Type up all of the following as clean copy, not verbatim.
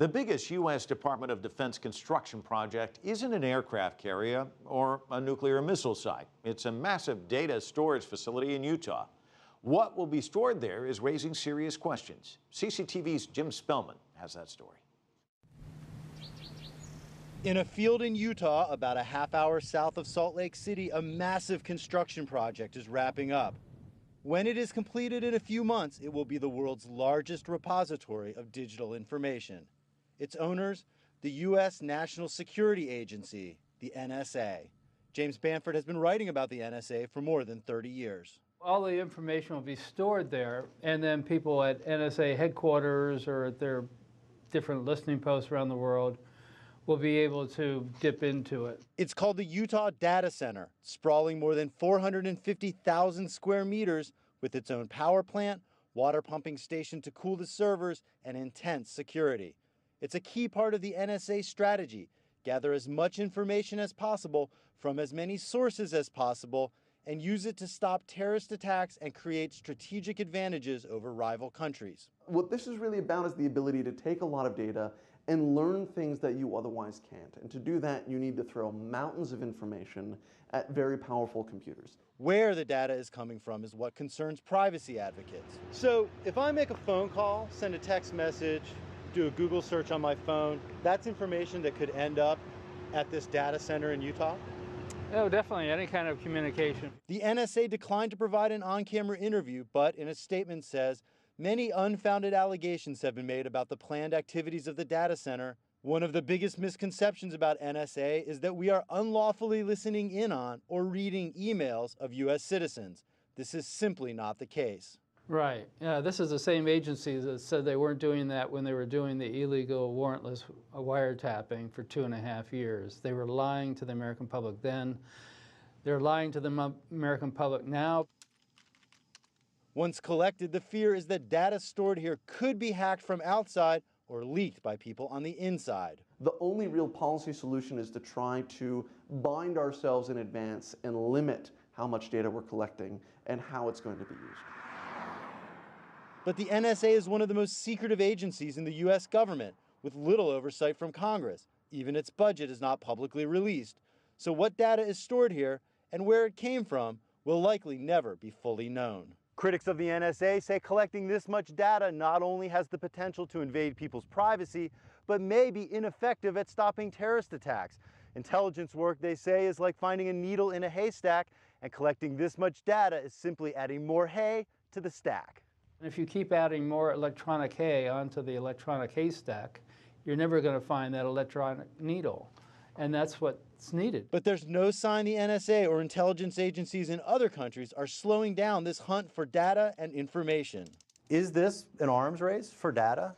The biggest U.S. Department of Defense construction project isn't an aircraft carrier or a nuclear missile site. It's a massive data storage facility in Utah. What will be stored there is raising serious questions. CCTV's Jim Spellman has that story. In a field in Utah, about a half-hour south of Salt Lake City, a massive construction project is wrapping up. When it is completed in a few months, it will be the world's largest repository of digital information. Its owners, the U.S. National Security Agency, the NSA. James Bamford has been writing about the NSA for more than 30 years. All the information will be stored there, and then people at NSA headquarters or at their different listening posts around the world will be able to dip into it. It's called the Utah Data Center, sprawling more than 450,000 square meters with its own power plant, water pumping station to cool the servers, and intense security. It's a key part of the NSA strategy: gather as much information as possible from as many sources as possible and use it to stop terrorist attacks and create strategic advantages over rival countries. What this is really about is the ability to take a lot of data and learn things that you otherwise can't. And to do that, you need to throw mountains of information at very powerful computers. Where the data is coming from is what concerns privacy advocates. So if I make a phone call, send a text message, do a Google search on my phone, that's information that could end up at this data center in Utah? Oh, definitely, any kind of communication. The NSA declined to provide an on-camera interview, but in a statement says, many unfounded allegations have been made about the planned activities of the data center. One of the biggest misconceptions about NSA is that we are unlawfully listening in on or reading emails of U.S. citizens. This is simply not the case. Right. Yeah, this is the same agency that said they weren't doing that when they were doing the illegal warrantless wiretapping for 2.5 years. They were lying to the American public then. They're lying to the American public now. Once collected, the fear is that data stored here could be hacked from outside or leaked by people on the inside. The only real policy solution is to try to bind ourselves in advance and limit how much data we're collecting and how it's going to be used. But the NSA is one of the most secretive agencies in the U.S. government, with little oversight from Congress. Even its budget is not publicly released. So what data is stored here and where it came from will likely never be fully known. Critics of the NSA say collecting this much data not only has the potential to invade people's privacy, but may be ineffective at stopping terrorist attacks. Intelligence work, they say, is like finding a needle in a haystack, and collecting this much data is simply adding more hay to the stack. If you keep adding more electronic hay onto the electronic haystack, you're never going to find that electronic needle. And that's what's needed. But there's no sign the NSA or intelligence agencies in other countries are slowing down this hunt for data and information. Is this an arms race for data?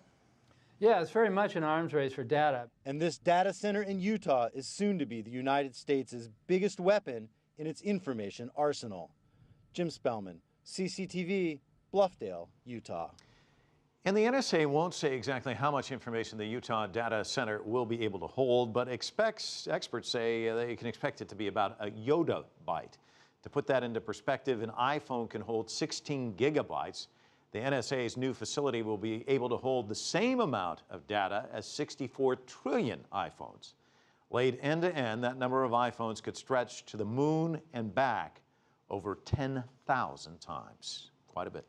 Yeah, it's very much an arms race for data. And this data center in Utah is soon to be the United States' biggest weapon in its information arsenal. Jim Spellman, CCTV, Bluffdale, Utah. And the NSA won't say exactly how much information the Utah Data Center will be able to hold, but experts say they can expect it to be about a yottabyte. To put that into perspective, an iPhone can hold 16 gigabytes. The NSA's new facility will be able to hold the same amount of data as 64 trillion iPhones. Laid end to end, that number of iPhones could stretch to the moon and back over 10,000 times. Quite a bit.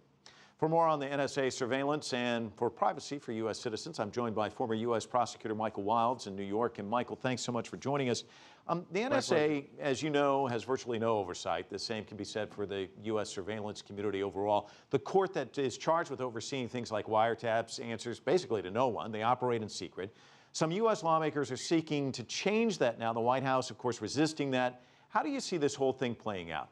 For more on the NSA surveillance and for privacy for U.S. citizens, I'm joined by former U.S. prosecutor Michael Wilds in New York. And Michael, thanks so much for joining us. The NSA, as you know, has virtually no oversight. The same can be said for the U.S. surveillance community overall. The court that is charged with overseeing things like wiretaps answers basically to no one. They operate in secret. Some U.S. lawmakers are seeking to change that now. The White House, of course, resisting that. How do you see this whole thing playing out?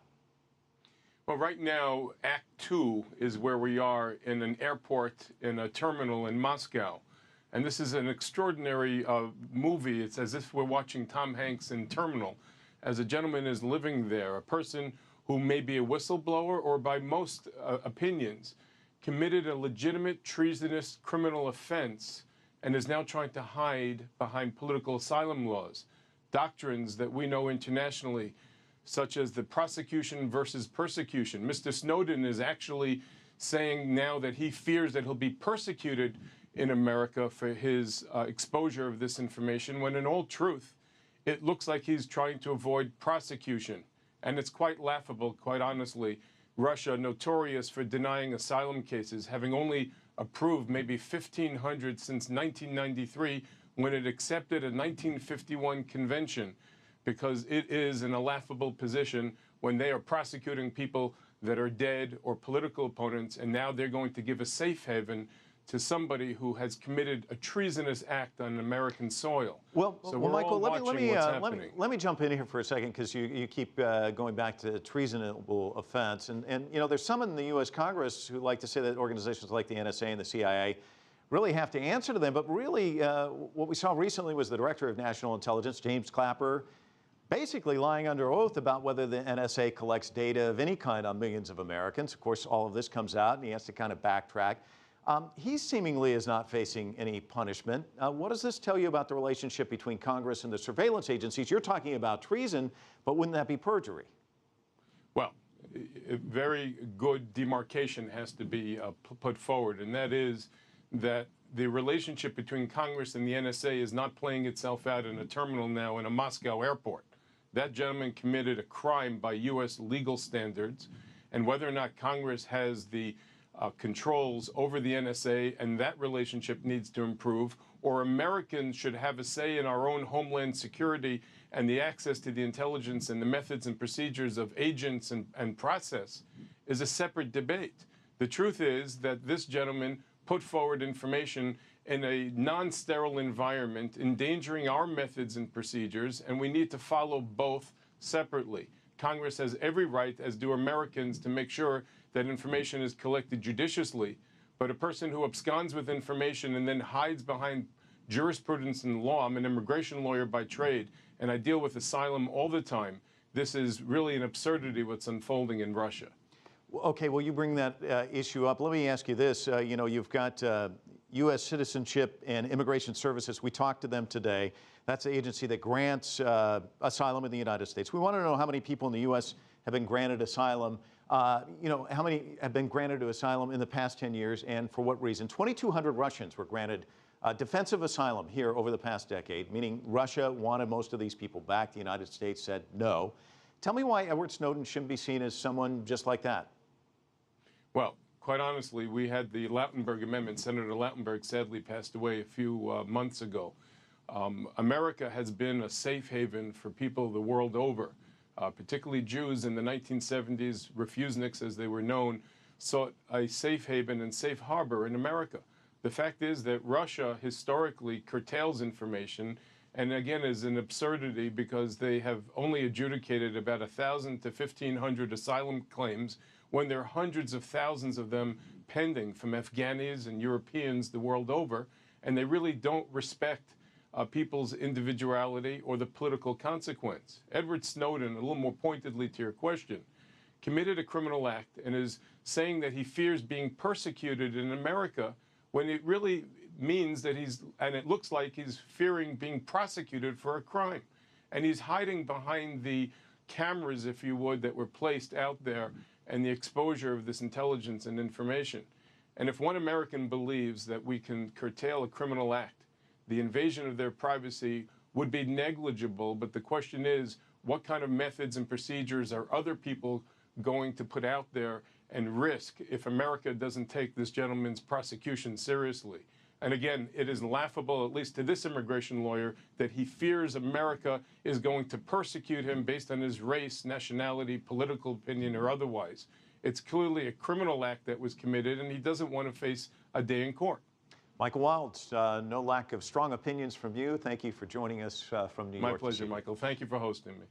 Well, right now, Act 2 is where we are in an airport in a terminal in Moscow. And this is an extraordinary movie. It's as if we're watching Tom Hanks in Terminal, as a gentleman is living there, a person who may be a whistleblower or by most opinions committed a legitimate treasonous criminal offense and is now trying to hide behind political asylum laws, doctrines that we know internationally, such as the prosecution versus persecution. Mr. Snowden is actually saying now that he fears that he'll be persecuted in America for his exposure of this information, when in all truth, it looks like he's trying to avoid prosecution. And it's quite laughable, quite honestly. Russia, notorious for denying asylum cases, having only approved maybe 1,500 since 1993, when it accepted a 1951 convention, because it is in a laughable position when they are prosecuting people that are dead or political opponents, and now they're going to give a safe haven to somebody who has committed a treasonous act on American soil. Well, so well, Michael, let me jump in here for a second, because you keep going back to treasonable offense, and you know, there's some in the U.S. Congress who like to say that organizations like the NSA and the CIA really have to answer to them. But really, what we saw recently was the Director of National Intelligence, James Clapper, basically lying under oath about whether the NSA collects data of any kind on millions of Americans. Of course, all of this comes out, and he has to kind of backtrack. He seemingly is not facing any punishment. What does this tell you about the relationship between Congress and the surveillance agencies? You're talking about treason, but wouldn't that be perjury? Well, a very good demarcation has to be put forward, and that is that the relationship between Congress and the NSA is not playing itself out in a terminal now in a Moscow airport. That gentleman committed a crime by U.S. legal standards, and whether or not Congress has the controls over the NSA and that relationship needs to improve, or Americans should have a say in our own homeland security and the access to the intelligence and the methods and procedures of agents and process, is a separate debate. The truth is that this gentleman put forward information in a non-sterile environment, endangering our methods and procedures, and we need to follow both separately. Congress has every right, as do Americans, to make sure that information is collected judiciously, but a person who absconds with information and then hides behind jurisprudence and law — I'm an immigration lawyer by trade, and I deal with asylum all the time — this is really an absurdity what's unfolding in Russia. Okay, well, you bring that issue up. Let me ask you this. You know, you've got U.S. Citizenship and Immigration Services. We talked to them today. That's the agency that grants asylum in the United States. We want to know how many people in the U.S. have been granted asylum. You know, how many have been granted asylum in the past 10 years, and for what reason? 2,200 Russians were granted defensive asylum here over the past decade, meaning Russia wanted most of these people back. The United States said no. Tell me why Edward Snowden shouldn't be seen as someone just like that. Well, quite honestly, we had the Lautenberg Amendment. Senator Lautenberg sadly passed away a few months ago. America has been a safe haven for people the world over, particularly Jews in the 1970s, refuseniks as they were known, sought a safe haven and safe harbor in America. The fact is that Russia historically curtails information, and again is an absurdity because they have only adjudicated about 1,000 to 1,500 asylum claims when there are hundreds of thousands of them pending from Afghanis and Europeans the world over, and they really don't respect people's individuality or the political consequence. Edward Snowden, a little more pointedly to your question, committed a criminal act and is saying that he fears being persecuted in America, when it really means that and it looks like he's fearing being prosecuted for a crime. And he's hiding behind the cameras, if you would, that were placed out there and the exposure of this intelligence and information. And if one American believes that we can curtail a criminal act, the invasion of their privacy would be negligible, but the question is, what kind of methods and procedures are other people going to put out there and risk if America doesn't take this gentleman's prosecution seriously? And again, it is laughable, at least to this immigration lawyer, that he fears America is going to persecute him based on his race, nationality, political opinion, or otherwise. It's clearly a criminal act that was committed, and he doesn't want to face a day in court. Michael Wilds, no lack of strong opinions from you. Thank you for joining us from New York. My pleasure, Michael. Thank you for hosting me.